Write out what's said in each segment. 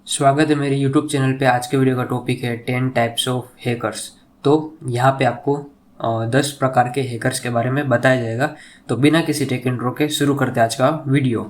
स्वागत है मेरे YouTube चैनल पे। आज के वीडियो का टॉपिक है 10 टाइप्स ऑफ हैकर्स। तो यहाँ पे आपको 10 प्रकार के हैकर्स के बारे में बताया जाएगा। तो बिना किसी टेक इंट्रो के शुरू करते हैं आज का वीडियो।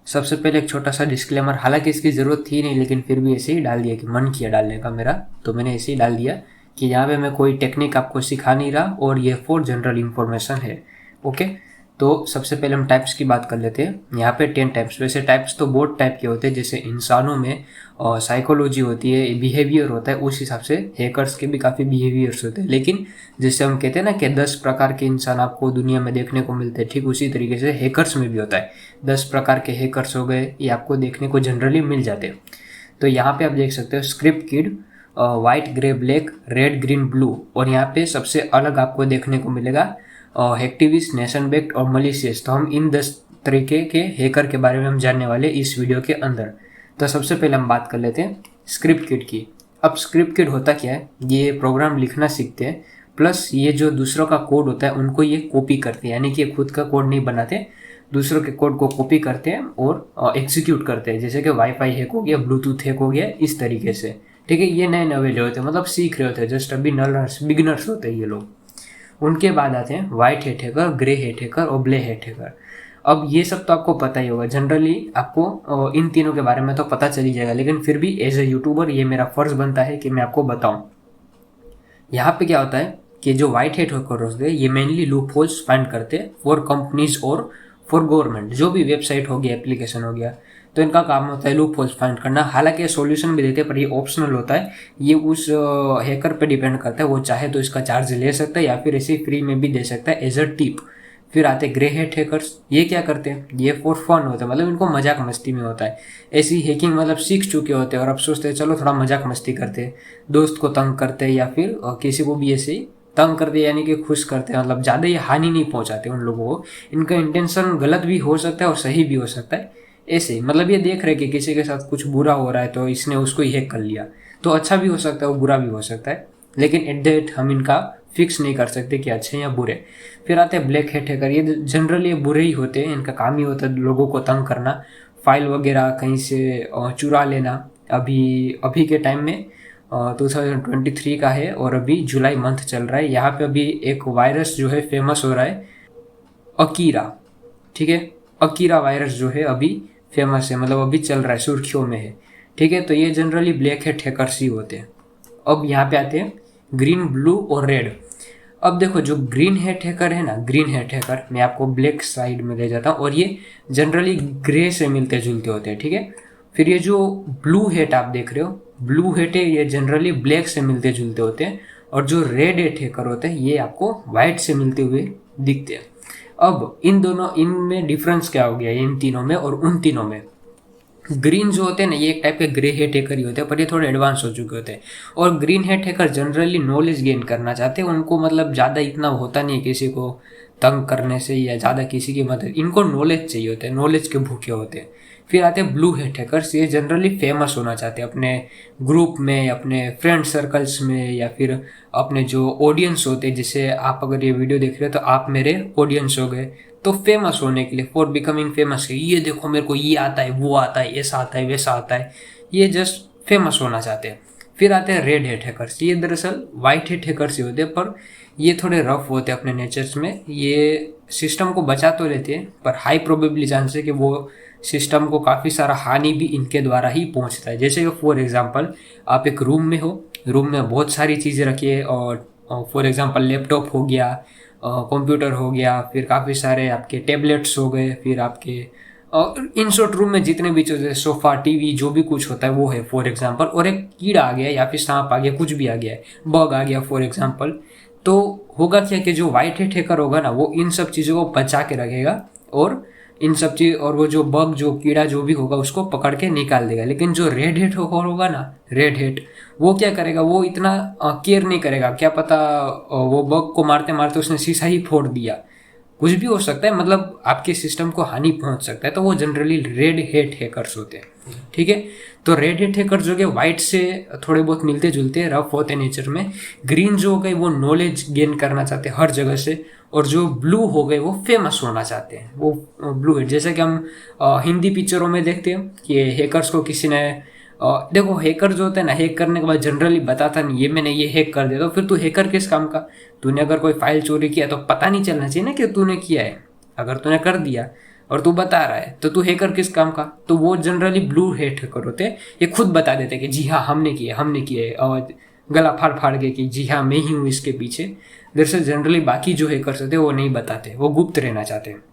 सबसे पहले एक छोटा सा डिस्क्लेमर, हालांकि इसकी ज़रूरत थी नहीं लेकिन फिर भी ऐसे ही डाल दिया कि मन किया डालने का मेरा, तो मैंने ऐसे ही डाल दिया कि यहाँ पे मैं कोई टेक्निक आपको सिखा नहीं रहा और ये फॉर जनरल इंफॉर्मेशन है। ओके, तो सबसे पहले हम टाइप्स की बात कर लेते हैं। यहाँ पे 10 टाइप्स, वैसे टाइप्स तो बहुत टाइप के होते हैं, जैसे इंसानों में साइकोलॉजी होती है, बिहेवियर होता है, उस हिसाब से हैकर्स के भी काफ़ी बिहेवियर्स होते हैं। लेकिन जैसे हम कहते हैं ना कि 10 प्रकार के इंसान आपको दुनिया में देखने को मिलते हैं, ठीक उसी तरीके से हैकर्स में भी होता है। 10 प्रकार के हैकर्स हो गए, ये आपको देखने को जनरली मिल जाते हैं। तो यहाँ पे आप देख सकते हो script kid, white grey black red green blue, और यहाँ पे सबसे अलग आपको देखने को मिलेगा हैक्टिविस्ट, नेशन बेक्ड और मलिशियस। तो हम इन 10 तरीके के हैकर के बारे में हम जानने वाले इस वीडियो के अंदर। तो सबसे पहले हम बात कर लेते हैं स्क्रिप्ट किड की। अब स्क्रिप्ट किड होता क्या है, ये प्रोग्राम लिखना सीखते हैं, प्लस ये जो दूसरों का कोड होता है उनको ये कॉपी करते हैं, यानी कि खुद का कोड नहीं बनाते, दूसरों के कोड को कॉपी करते हैं और एग्जीक्यूट करते हैं। जैसे कि वाईफाई हैक हो गया, ब्लूटूथ हैक हो गया, इस तरीके से। ठीक है, ये नए नवेले होते हैं, मतलब सीख रहे होते हैं, जस्ट अभी बिगिनर्स होते हैं ये लोग। उनके बाद आते हैं white hate hacker, grey hate hacker और ब्लैक हेट हैकर। अब ये सब तो आपको पता ही होगा, जनरली आपको इन तीनों के बारे में तो पता चल ही जाएगा, लेकिन फिर भी एज ए यूट्यूबर ये मेरा फर्ज बनता है कि मैं आपको बताऊं। यहाँ पे क्या होता है कि जो वाइट हेट हैकर होते हैं ये मेनली लूप होल्स फाइंड करते हैं फॉर कंपनीज और फॉर गवर्नमेंट। जो भी वेबसाइट हो गया, एप्लीकेशन हो गया, तो इनका काम होता है लूप होल्स फाइंड करना। हालांकि सॉल्यूशन भी देते हैं पर ये ऑप्शनल होता है, ये उस हैकर पे डिपेंड करता है, वो चाहे तो इसका चार्ज ले सकता है या फिर ऐसे फ्री में भी दे सकता है एज अ टिप। फिर आते ग्रे हेट हैकर्स, ये क्या करते हैं, ये फॉर फन होता है, मतलब इनको मजाक मस्ती में होता है। ऐसी हैकिंग मतलब सीख चुके होते हैं और अब सोचते हैं चलो थोड़ा मजाक मस्ती करते हैं, दोस्त को तंग करते हैं या फिर किसी को भी ऐसे ही तंग करते हैं, यानी कि खुश करते हैं, मतलब ज़्यादा ये हानि नहीं पहुंचाते उन लोगों को। इनका इंटेंशन गलत भी हो सकता है और सही भी हो सकता है। ऐसे मतलब ये देख रहे कि किसी के साथ कुछ बुरा हो रहा है तो इसने उसको ही हैक कर लिया, तो अच्छा भी हो सकता है और बुरा भी हो सकता है, लेकिन एट द एंड हम इनका फिक्स नहीं कर सकते कि अच्छे या बुरे। फिर आते हैं ब्लैक हेट हैकर, ये जनरली बुरे ही होते हैं, इनका काम ही होता है लोगों को तंग करना, फाइल वगैरह कहीं से चुरा लेना। अभी अभी के टाइम में 2023 का है और अभी जुलाई मंथ चल रहा है, यहाँ पे अभी एक वायरस जो है फेमस हो रहा है, अकीरा। ठीक है, अकीरा वायरस जो है अभी फेमस है, मतलब अभी चल रहा है, सुर्खियों में है। ठीक है, तो ये जनरली ब्लैक हेट हैकर्स ही होते हैं। अब यहाँ पे आते हैं ग्रीन, ब्लू और रेड। अब देखो जो ग्रीन हेट हैकर है ना, ग्रीन हेट हैकर, मैं आपको ब्लैक साइड में ले जाता हूँ, और ये जनरली ग्रे से मिलते जुलते होते हैं। ठीक है, फिर ये जो ब्लू हेट आप देख रहे हो, ब्लू हेट है, ये जनरली ब्लैक से मिलते जुलते होते हैं, और जो रेड हेट हैकर होते हैं ये आपको व्हाइट से मिलते हुए दिखते हैं। अब इन दोनों, इनमें डिफरेंस क्या हो गया इन तीनों में और उन तीनों में। ग्रीन जो होते हैं ना, ये एक टाइप के ग्रे हेट हैकर ही होते हैं, पर ये थोड़े एडवांस हो चुके होते हैं। और green hate hacker generally knowledge gain करना चाहते हैं, उनको मतलब ज़्यादा इतना होता नहीं है किसी को तंग करने से या ज़्यादा किसी की मदद, इनको नॉलेज चाहिए होते हैं, नॉलेज के भूखे होते हैं। फिर आते हैं ब्लू हेट हैकर्स, ये जनरली फेमस होना चाहते हैं अपने ग्रुप में, अपने फ्रेंड सर्कल्स में, या फिर अपने जो ऑडियंस होते हैं, जैसे आप अगर ये वीडियो देख रहे हो तो आप मेरे ऑडियंस हो गए, तो फेमस होने के लिए, फॉर बिकमिंग फेमस है, ये देखो मेरे को ये आता है, वो आता है, ऐसा आता है, वैसा आता है, ये जस्ट फेमस होना चाहते हैं। फिर आते हैं रेड हेट हैकर्स, ये दरअसल वाइट हेट हैकर्स ही होते हैं, पर ये थोड़े रफ होते हैं अपने नेचर्स में। ये सिस्टम को बचा तो लेते हैं, पर हाई प्रोबेबली चांस है कि वो सिस्टम को काफ़ी सारा हानि भी इनके द्वारा ही पहुंचता है। जैसे कि फॉर एग्जांपल आप एक रूम में हो, रूम में बहुत सारी चीज़ें रखी है, और फॉर एग्जांपल लैपटॉप हो गया, कंप्यूटर हो गया, फिर काफ़ी सारे आपके टैबलेट्स हो गए, फिर आपके इन शॉर्ट रूम में जितने भी चीज़ें, सोफ़ा, टीवी, जो भी कुछ होता है वो है फॉर एग्जांपल, और एक कीड़ा आ गया या फिर सांप आ गया, कुछ भी आ गया है, बग आ गया फॉर एग्जांपल, तो होगा क्या कि जो वाइट हेट हैकर होगा ना, वो इन सब चीज़ों को बचा के रखेगा, और इन सब चीज, और वो जो बग, जो कीड़ा जो भी होगा उसको पकड़ के निकाल देगा। लेकिन जो रेड हेट होगा ना, रेड हेट, वो क्या करेगा, वो इतना केयर नहीं करेगा, क्या पता वो बग को मारते मारते उसने शीशा ही फोड़ दिया, कुछ भी हो सकता है, मतलब आपके सिस्टम को हानि पहुंच सकता है, तो वो जनरली रेड हैट हैकर्स होते हैं। ठीक है, तो रेड हैट हैकर्स जो कि व्हाइट से थोड़े बहुत मिलते जुलते रफ होते नेचर में। ग्रीन जो हो गए वो नॉलेज गेन करना चाहते हैं हर जगह से, और जो ब्लू हो गए वो फेमस होना चाहते हैं, वो ब्लू हैट। जैसे कि हम हिंदी पिक्चरों में देखते हैं कि हैकर्स को किसी ने देखो, हैकर जो होता है ना, हैक करने के बाद जनरली बताता नहीं ये मैंने ये हैक कर दिया, तो फिर तू हैकर किस काम का? तूने अगर कोई फाइल चोरी किया तो पता नहीं चलना चाहिए ना कि तूने किया है। अगर तूने कर दिया और तू बता रहा है तो तू हैकर किस काम का? तो वो जनरली ब्लू हैकर होते हैं, ये खुद बता देते कि जी हाँ हमने किया है, और गला फाड़ फाड़ के कि जी हाँ मैं ही हूँ इसके पीछे। दरअसल जनरली बाकी जो हैकर्स होते हैं वो नहीं बताते, वो गुप्त रहना चाहते हैं।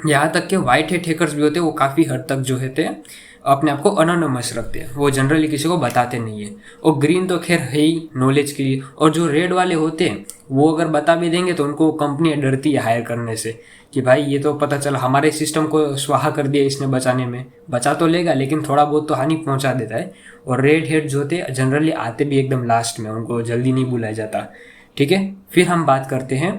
यहाँ तक कि व्हाइट हैट हैकर्स भी होते हैं, वो काफ़ी हद तक जो होते हैं अपने आप को अनोनिमस रखते हैं, वो जनरली किसी को बताते नहीं है। और ग्रीन तो खैर है ही नॉलेज के लिए, और जो रेड वाले होते हैं वो अगर बता भी देंगे तो उनको कंपनियां डरती है हायर करने से कि भाई ये तो पता चला हमारे सिस्टम को स्वाहा कर दिया इसने बचाने में। बचा तो लेगा लेकिन थोड़ा बहुत तो हानि पहुंचा देता है। और रेड हेड जो होते हैं जनरली आते भी एकदम लास्ट में, उनको जल्दी नहीं बुलाया जाता। ठीक है, फिर हम बात करते हैं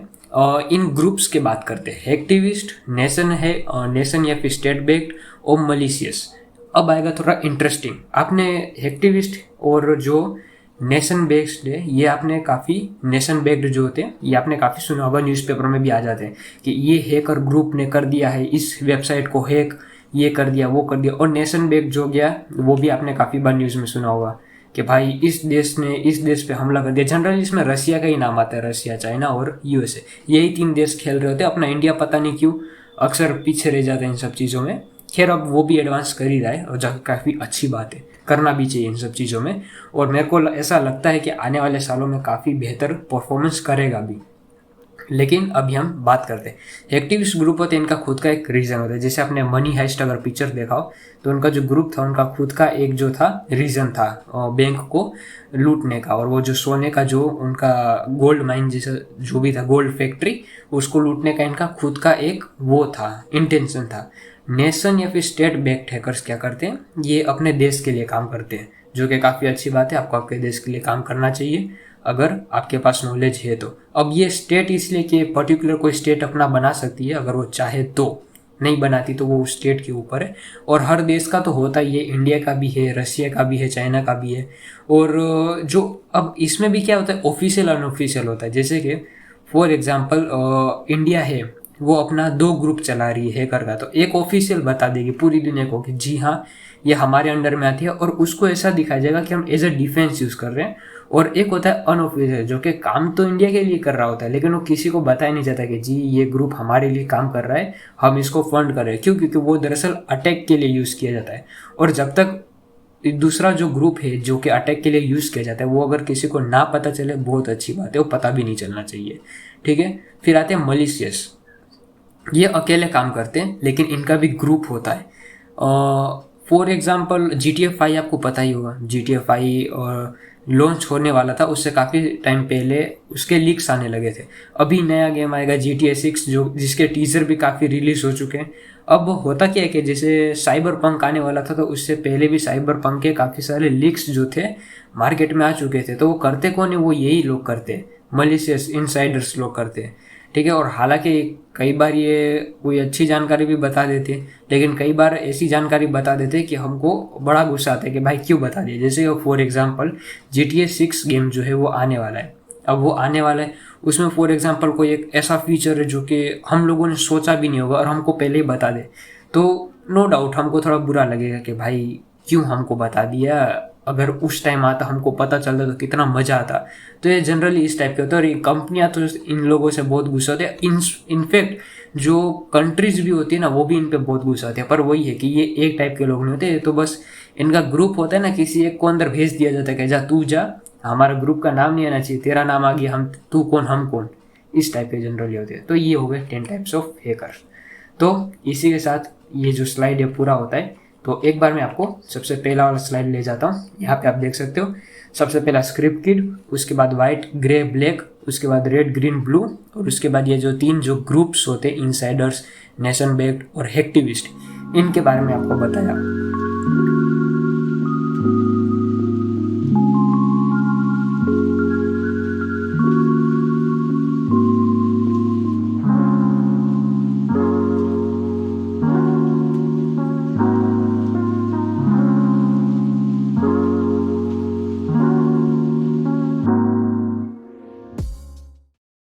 इन ग्रुप्स के बात करते हैं। एक्टिविस्ट, नेशन है, नेशन या फिर स्टेट बेस्ड और मलिशियस। अब आएगा थोड़ा इंटरेस्टिंग। आपने एक्टिविस्ट और जो नेशन बेस्ड है, ये आपने काफ़ी नेशन बेस्ड जो होते हैं ये आपने काफ़ी सुना होगा, न्यूज़पेपर में भी आ जाते हैं कि ये हैकर ग्रुप ने कर दिया है, इस वेबसाइट को हैक ये कर दिया वो कर दिया। और नेशन बेस्ड जो गया वो भी आपने काफ़ी बार न्यूज़ में सुना होगा कि भाई इस देश ने इस देश पे हमला कर दिया। जनरली इसमें रशिया का ही नाम आता है, रशिया, चाइना और यूएसए, यही 3 देश खेल रहे होते हैं। अपना इंडिया पता नहीं क्यों अक्सर पीछे रह जाते हैं इन सब चीज़ों में। खैर अब वो भी एडवांस कर ही रहा है और जब काफ़ी अच्छी बात है, करना भी चाहिए इन सब चीज़ों में। और मेरे को ऐसा लगता है कि आने वाले सालों में काफ़ी बेहतर परफॉर्मेंस करेगा भी। लेकिन अभी हम बात करते हैं एक्टिविस्ट ग्रुप होते हैं, इनका खुद का एक रीज़न होता है। जैसे आपने मनी हाइस्ट अगर पिक्चर देखा हो तो उनका जो ग्रुप था उनका खुद का एक जो था रीज़न था बैंक को लूटने का, और वो जो सोने का जो उनका गोल्ड माइन जैसा जो भी था, गोल्ड फैक्ट्री, उसको लूटने का इनका खुद का एक वो था, इंटेंशन था। नेशन या फिर स्टेट बैक्ड हैकर्स क्या करते हैं, ये अपने देश के लिए काम करते हैं, जो कि काफ़ी अच्छी बात है। आपको आपके देश के लिए काम करना चाहिए अगर आपके पास नॉलेज है तो। अब ये स्टेट इसलिए कि पर्टिकुलर कोई स्टेट अपना बना सकती है अगर वो चाहे तो, नहीं बनाती तो वो स्टेट के ऊपर है। और हर देश का तो होता ही है, इंडिया का भी है, रशिया का भी है, चाइना का भी है। और जो अब इसमें भी क्या होता है, ऑफिशियल अनऑफिशियल होता है। जैसे कि फॉर एग्जांपल इंडिया है, वो अपना 2 ग्रुप चला रही है हैकर का, तो एक ऑफिशियल बता देगी पूरी दुनिया को कि जी हाँ ये हमारे अंडर में आती है, और उसको ऐसा दिखाया जाएगा कि हम एज अ डिफेंस यूज़ कर रहे हैं। और एक होता है अनऑफिशियल, जो कि काम तो इंडिया के लिए कर रहा होता है लेकिन वो किसी को बताया नहीं जाता कि जी ये ग्रुप हमारे लिए काम कर रहा है, हम इसको फंड कर रहे हैं। क्यों? क्योंकि वो दरअसल अटैक के लिए यूज़ किया जाता है। और जब तक दूसरा जो ग्रुप है जो कि अटैक के लिए यूज़ किया जाता है, वो अगर किसी को ना पता चले बहुत अच्छी बात है, वो पता भी नहीं चलना चाहिए। ठीक है, फिर आते हैं मलिशियस। ये अकेले काम करते हैं लेकिन इनका भी ग्रुप होता है। फॉर एग्जाम्पल GTA 5 आपको पता ही होगा। GTA 5 लॉन्च होने वाला था, उससे काफ़ी टाइम पहले उसके लीक्स आने लगे थे। अभी नया गेम आएगा GTA 6 जो जिसके टीज़र भी काफ़ी रिलीज हो चुके हैं। अब होता क्या है कि जैसे साइबर पंक आने वाला था तो उससे पहले भी साइबर पंक के काफ़ी सारे लीक्स जो थे मार्केट में आ चुके थे। तो वो करते कौन है, वो यही लोग करते हैं, मलिशियस इनसाइडर्स लोग करते हैं। ठीक है, और हालांकि कई बार ये कोई अच्छी जानकारी भी बता देते हैं लेकिन कई बार ऐसी जानकारी बता देते हैं कि हमको बड़ा गुस्सा आता है कि भाई क्यों बता दिया। जैसे फॉर एग्जांपल GTA 6 गेम जो है वो आने वाला है। अब वो आने वाला है, उसमें फॉर एग्जांपल कोई एक ऐसा फीचर है जो कि हम लोगों ने सोचा भी नहीं होगा और हमको पहले ही बता दे, तो नो डाउट हमको थोड़ा बुरा लगेगा कि भाई क्यों हमको बता दिया, अगर उस टाइम आता हमको पता चलता तो कितना मज़ा आता। तो ये जनरली इस टाइप के होता है। और ये कंपनियां तो इन लोगों से बहुत गुस्सा होते हैं। इनफैक्ट जो कंट्रीज भी होती है ना वो भी इन पे बहुत गुस्सा होती है। पर वही है कि ये एक टाइप के लोग नहीं होते, तो बस इनका ग्रुप होता है ना, किसी एक को अंदर भेज दिया जाता है कि जा तू जा, हमारा ग्रुप का नाम नहीं आना चाहिए, तेरा नाम आ गया, हम तू कौन हम कौन, इस टाइप के जनरली होते हैं। तो ये हो गए 10 टाइप्स ऑफ हैकर्स। तो इसी के साथ ये जो स्लाइड है पूरा होता है। तो एक बार मैं आपको सबसे पहला वाला स्लाइड ले जाता हूँ। यहाँ पे आप देख सकते हो सबसे पहला स्क्रिप्ट किड, उसके बाद वाइट ग्रे ब्लैक, उसके बाद रेड ग्रीन ब्लू, और उसके बाद ये जो 3 जो ग्रुप्स होते हैं, इनसाइडर्स, नेशन बेस्ड और हैक्टिविस्ट, इनके बारे में आपको बताया।